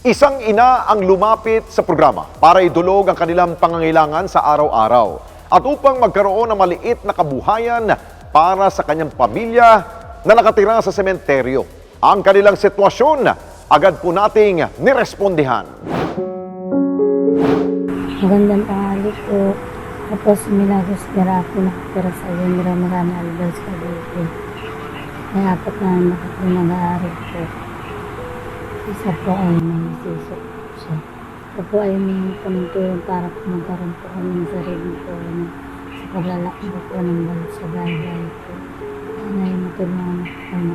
Isang ina ang lumapit sa programa para idulog ang kanilang pangangailangan sa araw-araw at upang magkaroon ng maliit na kabuhayan para sa kanyang pamilya na nakatira sa sementeryo. Ang kanilang sitwasyon, agad po nating nirespondihan. Magandang tanghali po. Tapos Milagros Garapo nakatira sa Alondra Marana Albers, Cavite. May apat na anak po nag-aaral po. Isa po ay may sisok siya. Ito po ay may panutulong para po magkaroon po kami ng sarili po sa paglalakbo po ng balat sa bahay po. Ay matulungan po kami.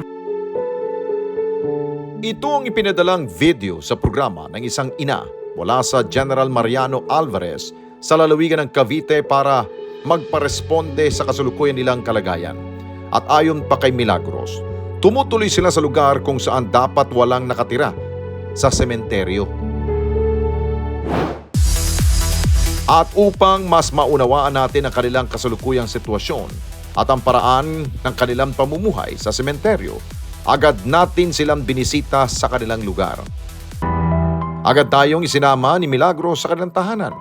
Ito ang ipinadalang video sa programa ng isang ina mula sa General Mariano Alvarez sa lalawigan ng Cavite para magparesponde sa kasalukuyan nilang kalagayan. At ayon pa kay Milagros, tumutuloy sila sa lugar kung saan dapat walang nakatira, sa sementeryo. At upang mas maunawaan natin ang kanilang kasalukuyang sitwasyon at ang paraan ng kanilang pamumuhay sa sementeryo, agad natin silang binisita sa kanilang lugar. Agad tayong isinama ni Milagros sa kanilang tahanan.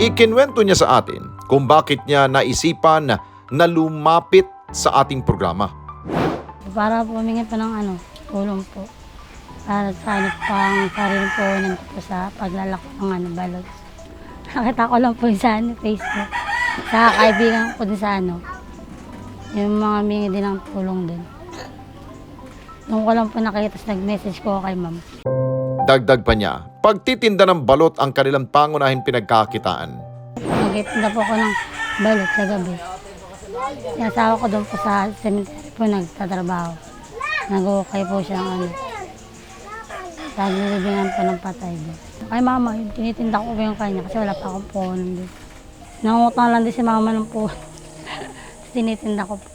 Ikinwento niya sa atin kung bakit niya naisipan na lumapit sa ating programa. Para po humingi po ng tulong po. Para sa pang sarili po ng po sa paglalako ng balot. Nakita ko lang po sa Facebook. Sa kaibigan ko din sa yung mga humingi din ng tulong din. Nung ko lang po nakita, nag-message ko kay ma'am. Dagdag pa niya, pagtitinda ng balot ang kanilang pangunahin pinagkakitaan. Nagtitinda po ako ng balot sa gabi. Yung asawa ko doon po sa cemetery po nagtatrabaho. Nag-ukay po siya ng naglilibingan po ng patay doon. Kay mama, tinitinda ko po yung kanya kasi wala pa akong puhunan doon. Nangutang lang din si mama ng puhunan. Tinitinda ko po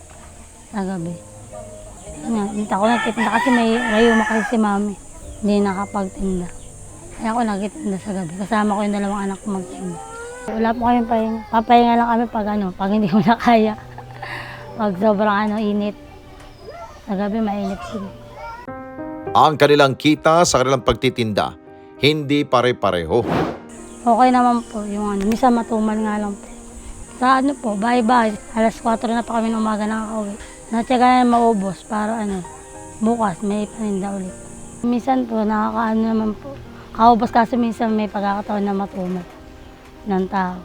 sa gabi. Hindi ako nagtitinda kasi may rayuma kasi si mami. Hindi nakapagtinda. Kaya ako nagtitinda sa gabi. Kasama ko yung dalawang anak ko magtinda. Wala po kayong pahinga. Papahinga lang kami pag hindi ko na kaya. Pag sobrang init. Sa gabi mainit din. Ang kanilang kita sa kanilang pagtitinda, hindi pare-pareho. Okay naman po yung misa matumal nga lang po. Sa bahay-bahay. Alas 4 na pa kami ng umaga nakakauwi. Natyaga na maubos para bukas may paninda ulit. Minsan po naman po. Kaubos kasi minsan may pagkakataon na matumal ng tao.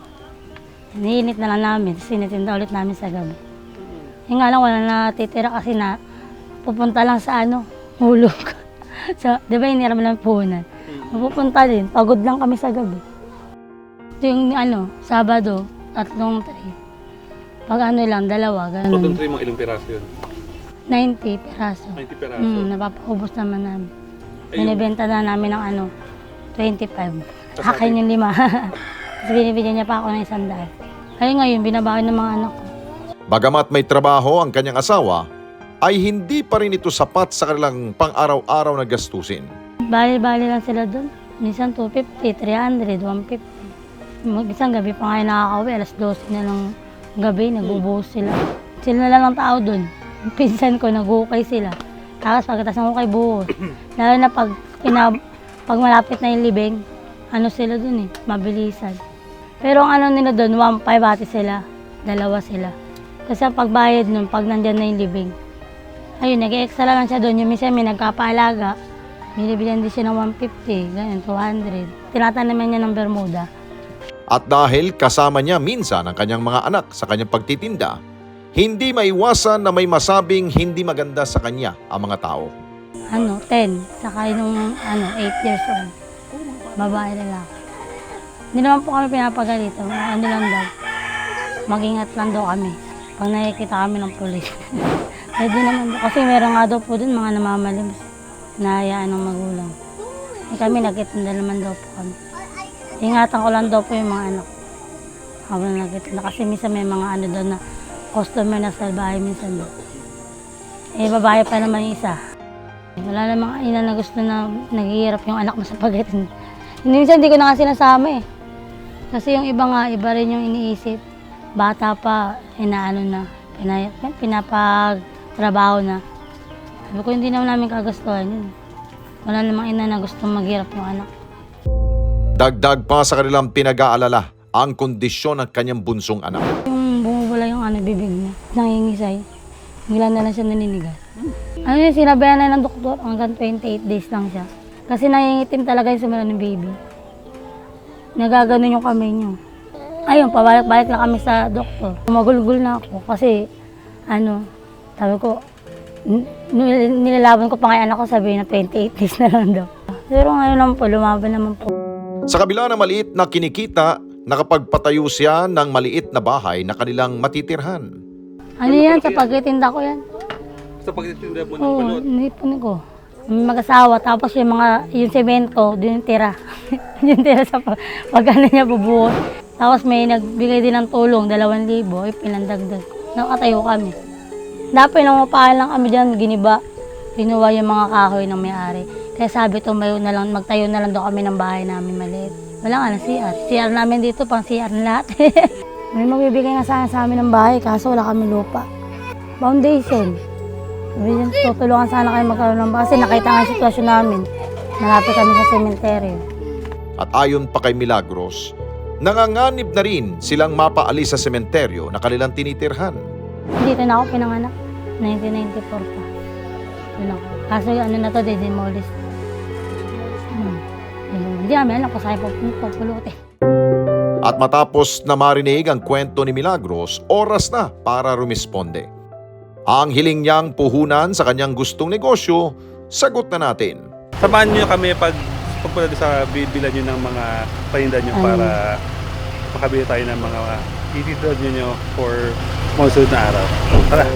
Iniinit na lang namin, sinitinda ulit namin sa gabi. Yung nga lang wala natitira kasi na pupunta lang sa hulog. So, di ba hiniram lang puhunan? Pupunta din, pagod lang kami sa gabi. Ito yung Sabado, 3 tray. Pag lang, 2, ganun. Total tray mga ilang piraso yun? 90 piraso. 90 piraso? Napapaubos naman namin. Binibenta na namin ng 25. Akin yung 5. Tapos binibigyan niya pa ako ng 100. Kaya ngayon, binabawi ng mga anak ko. Bagamat may trabaho ang kanyang asawa, ay hindi pa rin ito sapat sa kanilang pang-araw-araw na gastusin. Bali-bali lang sila doon. Minsan 250, 300, 150. Minsan gabi pa nga nakakauwi, alas 12 na ng gabi, nagbubuhos sila. Sila na lang ang tao doon. Pinsan ko, nag-ukay sila. Tapos pagkatas ng ukay, buhos. Lalo na pag malapit na yung libing, sila doon mabilisan. Pero ang nila doon, 1.5 ate sila, 2 sila. Kasi ang pagbayad nun, pag nandyan na yung libing, ayun, nag-extra lang siya doon. Yung minsan may nagkapaalaga, binibigyan din siya ng 150, ganyan, 200. Tinatanaman niya ng Bermuda. At dahil kasama niya minsan ang kanyang mga anak sa kanyang pagtitinda, hindi maiwasan na may masabing hindi maganda sa kanya ang mga tao. 10, saka yung 8 years old. Babae lalaki. Hindi naman po kami pinapagalitan. Lang daw. Mag-ingat lang daw kami. Pag nakikita kami ng pulis. Pwede naman daw. Kasi meron nga daw po dun mga namamalim. Nahayaan ng magulang. Kami nagtitinda naman daw po kami. Ingatan ko lang daw po yung mga anak. Habang nagtitinda. Kasi minsan may mga doon na customer na sa bahay minsan daw. Babae pa naman yung isa. Wala namang ina na gusto na naghihirap yung anak mo sa pagtitinda. Minsan hindi ko na nga sinasama Kasi yung iba nga, iba rin yung iniisip. Bata pa, na, trabaho na. Sabi ko, hindi naman namin kagastuhan yun. Wala namang ina na gustong maghirap yung anak. Dagdag pa sa kanilang pinag-aalala ang kondisyon ng kanyang bunsong anak. Yung bumubula yung bibig niya, nangingisay. Bigla na lang siya naninigas. Ano yung sinabihan na ng doktor, hanggang 28 days lang siya. Kasi nangingitim talaga yung simula ng baby. Nagaganon yung kamay niyo. Ayun, pabalik-balik lang kami sa doktor. Magulgul na ako kasi, sabi ko, nilalaban ko pa ngayon anak ko, sabi na 28 days na lang daw. Pero ngayon naman po, lumaban naman po. Sa kabila ng maliit na kinikita, nakapagpatayo siya ng maliit na bahay na kanilang matitirhan. Ano yan? Sa pagtitinda ko yan. Sa pagtitinda mo ng Oo, balot? nipon ko. May mag-asawa, tapos yung semento, doon yung tira. Yung tira sa pag-ano niya bubuo. Tapos may nagbigay din ng tulong, 2,000, pinandagdag. Nakatayo kami. Dapat nangupahan lang kami dyan, giniba. Pinuwa yung mga kahoy ng may-ari. Kaya sabi, magtayo na lang daw kami ng bahay namin maliit. Wala nga na CR. CR namin dito, pang CR na lahat. May magbibigay nga sana sa amin ng bahay, kaso wala kami lupa. Foundation. Tutulungan sana kayo magkaroon ng bahay kasi nakita nga yung sitwasyon namin. Malapit kami sa sementeryo. At ayon pa kay Milagros, nanganganib na rin silang mapaalis sa sementeryo na kanilang tinitirhan. Dito na ako pinanganak. 1994 pa. Doon ako. Kaso na to, demolish. Hindi namin alam kung saan pupulutin. At matapos na marinig ang kwento ni Milagros, oras na para rumisponde. Ang hiling niyang puhunan sa kanyang gustong negosyo, sagot na natin. Samahan niyo kami pagpunta sa bibilan niyo ng mga paninda niyo para makabili tayo ng mga ititulad niyo for mga sunod na araw. Tara!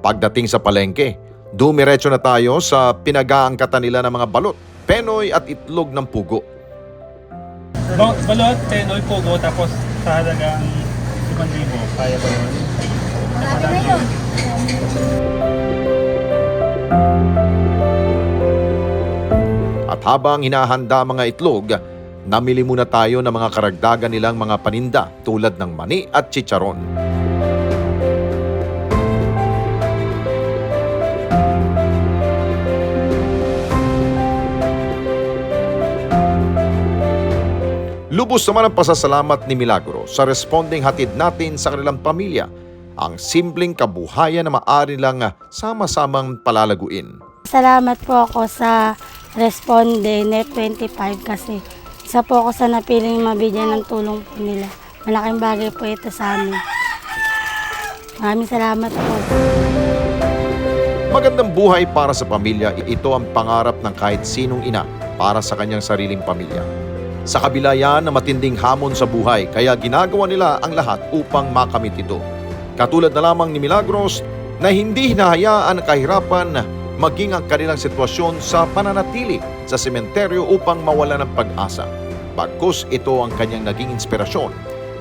Pagdating sa palengke, dumiretso na tayo sa pinag-aangkatan nila ng mga balot, penoy at itlog ng pugo. Balot, penoy, pugo, tapos sa halagang 5,000. Kaya ba yun? At habang hinahanda mga itlog, namili muna tayo ng mga karagdagan nilang mga paninda tulad ng mani at chicharon. Lubos naman ang pasasalamat ni Milagro sa responding hatid natin sa kanilang pamilya, ang simpleng kabuhayan na maaari lang sama-samang palalaguin. Salamat po ako sa Responde Net 25 kasi isa po ako sa napiling mabigyan ng tulong po nila. Malaking bagay po ito sa amin. Maraming salamat po. Magandang buhay para sa pamilya, ito ang pangarap ng kahit sinong ina para sa kanyang sariling pamilya. Sa kabila yan na matinding hamon sa buhay, kaya ginagawa nila ang lahat upang makamit ito. Katulad na lamang ni Milagros na hindi hinahayaan ang kahirapan maging ang kanilang sitwasyon sa pananatili sa sementeryo upang mawala ng pag-asa. Bagkus ito ang kanyang naging inspirasyon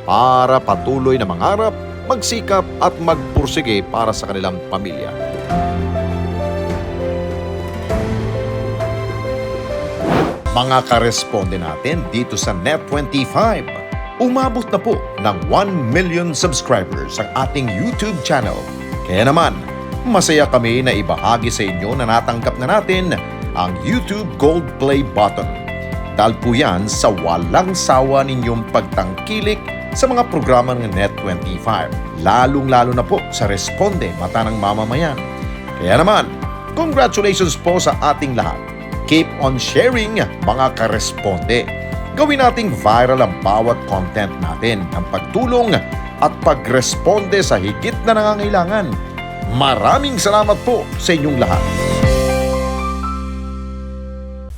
para patuloy na mangarap, magsikap at magpursige para sa kanilang pamilya. Mga karesponde natin dito sa Net25, umabot na po ng 1 million subscribers ang ating YouTube channel. Kaya naman, masaya kami na ibahagi sa inyo na natanggap na natin ang YouTube Gold Play button. Dahil po yan sa walang sawa ninyong pagtangkilik sa mga programa ng Net25, lalong-lalo na po sa Responde Mata ng Mamamayan. Kaya naman, congratulations po sa ating lahat. Keep on sharing, mga karesponde. Gawin nating viral ang bawat content natin ng pagtulong at pagresponde sa higit na nangangailangan. Maraming salamat po sa inyong lahat.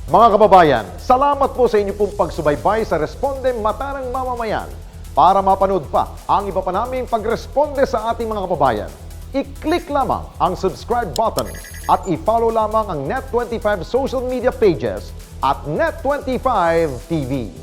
Mga kababayan, salamat po sa inyong pong pagsubaybay sa Responde Mata ng Mamamayan. Para mapanood pa ang iba pa naming pagresponde sa ating mga kababayan, i-click lamang ang subscribe button at i-follow lamang ang Net25 social media pages at Net25 TV.